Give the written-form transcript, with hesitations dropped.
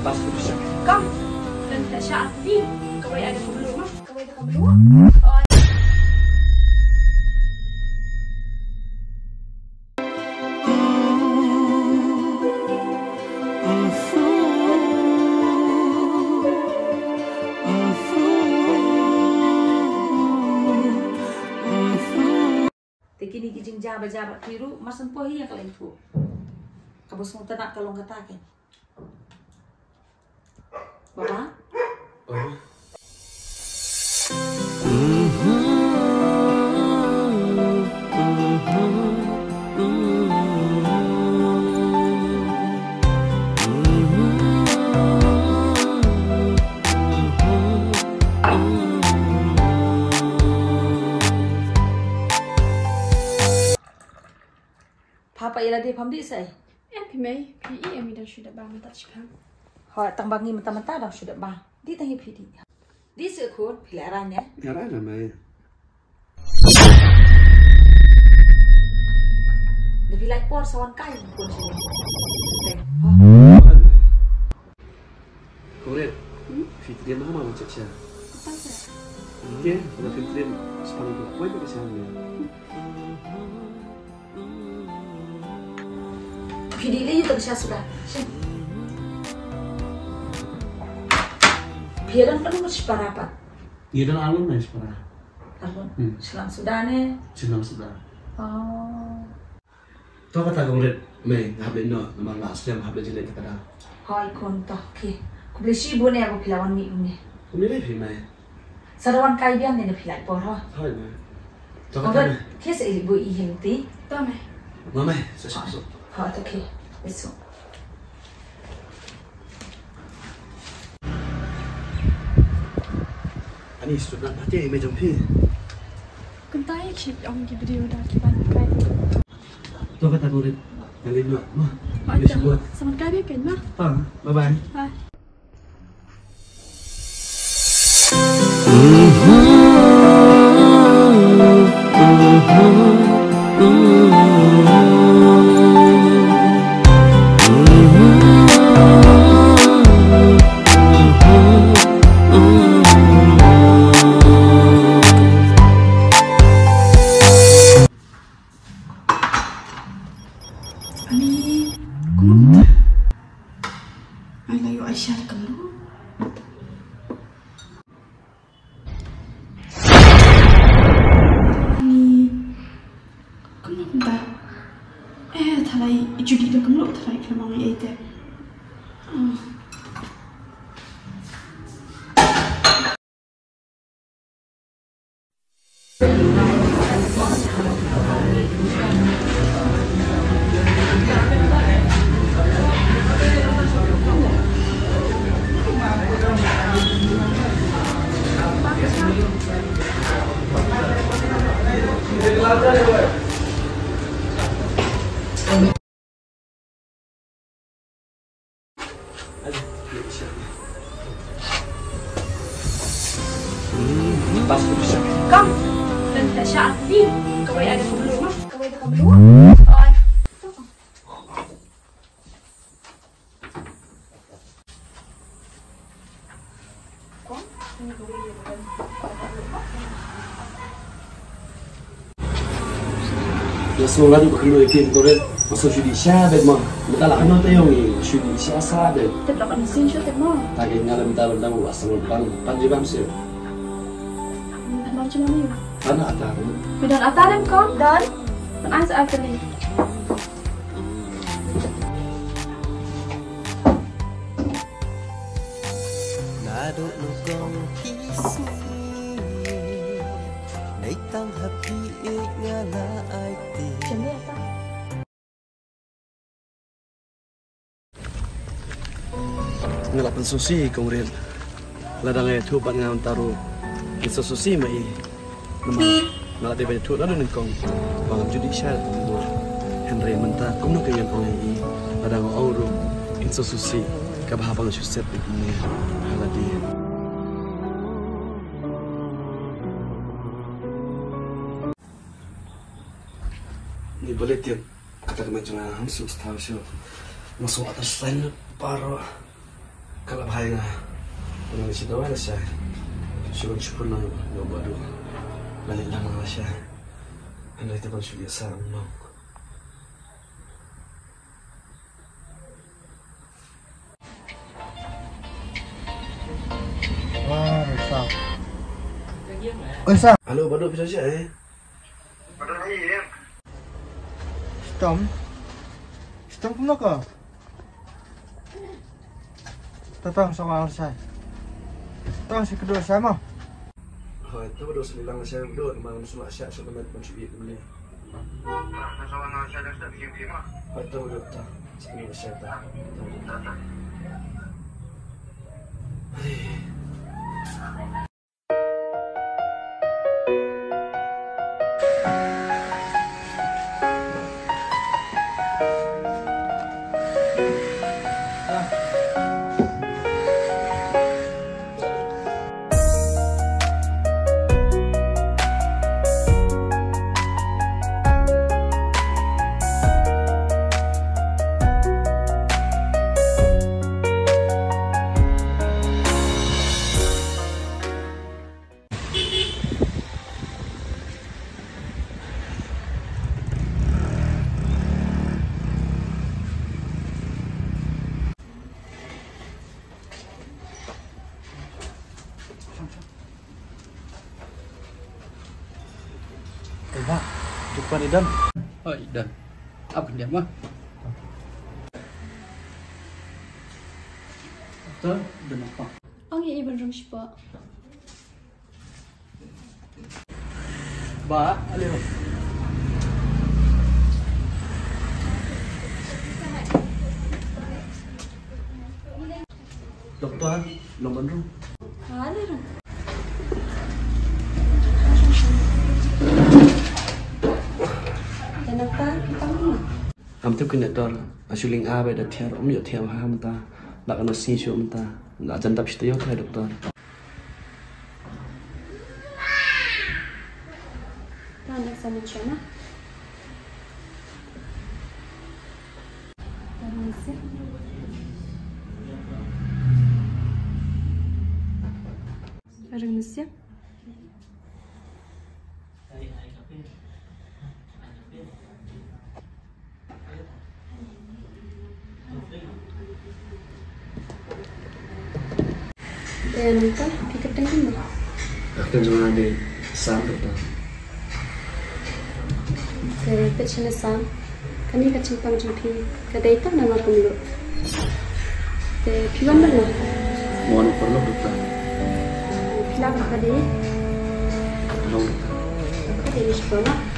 Pasti bisa. Kam, dan tak syarat ni. Kau ada belum mah? Kau ada belum? Oh. Tekini kijing jabat biru masan pohi yang kalian tu. Kabus mau tenak kalau ngatakan. Bapa? Oh. Papa ialah dia pamdi saya. Pimei, PE yang kita sudah bangun tak cikam. Hoi tang bangi mentah-mentah dah sudah bah. Di tangi pidi. Di sekut pilaran ya. Ya lah mai. Lebih like por sawan kai pun sini. Kemudian, Fitri mama macam siapa? Apa sih? Dia, sudah Fitri sepaling tu. Kau itu siapa? Pidi ni tu siapa sudah. Biaran kan masih parapat. Dia dan alun mai separah. Alun. Selang sudah ne. Senang sudah. Oh. Tahu kata kemudian, mai habis no, nama last time habis jelek kata dah. Hoi kontak ke. Ku beli sibu ne aku pilawan mi ne. Kau milih mai. Sarawan kai biang ne pilai por ha. Hai mai. Tahu kata Kau mai. kes ibu ihim ti. Tome. Mama, sesuatu. Ha tu ke. Besok. Ani sudah nanti mai jumpa. Kuntai cip yang di video dah kiban kai. Tahu kata kemudian, kali dua, mah. Ada. Sama kai dia kan mah. Bye bye. Bye. Ani, kumut. Ay layo Aisyah kalau. Ani, kumut tak? Thalai ijudi tu kumut thalai kemang ay te. Pasti bisa. Kam, dan tak syarat ni. Kau ada belum mah? Kau ada belum? Oh. Ya semua tu perlu ikut korek masuk judicial bedmah. Kita lah kena tahu ni judicial sahaja. Tapi tak mesin show temo. Tak kena dalam dalam asal bang panjang sih. Macam mana? Mana ada? Bidan atarem kau dan mana saya kali. Nado nukong kisi Naitang happy ngala ay ti Jadi apa? Ngelapan susi kemudian ladang ay tuban nga taruh isa susi mai nama ngalat dia banyak tu lalu nengkong bang judicial tu Henry mentah kuno kayan oleh ladang auru inso susi kabahabang suset ini haladi ni boleh tiap kata macam hamsus tahu sih masuk atas lain para Kalau bahaya na, dengan si dawa saya, sudah cukup na yung baru, balik lang mga siya. Ano ito bang sulit sa umang? Wah, rusak. Rusak. Halo, baru bisa siya eh? Stom. Stom kemana kau? Tatang sama saya. Tatang si kedua saya mah. Oh, itu baru selilang saya berdua kemarin semua siya sebenarnya pun sulit kembali. Oh, itu baru tak. Sebenarnya saya tak. Pak, jumpa di dalam. Oh, dan apa dia mah? Betul, dan apa? Ang iiban ram siya pa. Ba, aliro. Dokter, nomor room. Hali ram. Kenapa? Kamu? Am tu kena tor, asuling abe dah tiar, yo tiar ham ta, nak kena si show ta, nak jantap situ yo kai dokter. Anak sama cina. Permisi. Permisi. Nampak, pikir tengah mah. Aku cuma ada sam dokter. Ke china sam, kani ka chimpang chimpi, ka data nama kumlo. Te piwan mana? Mohon perlu dokter. Pilar ka de, Tolong dokter. ka de ni shkona.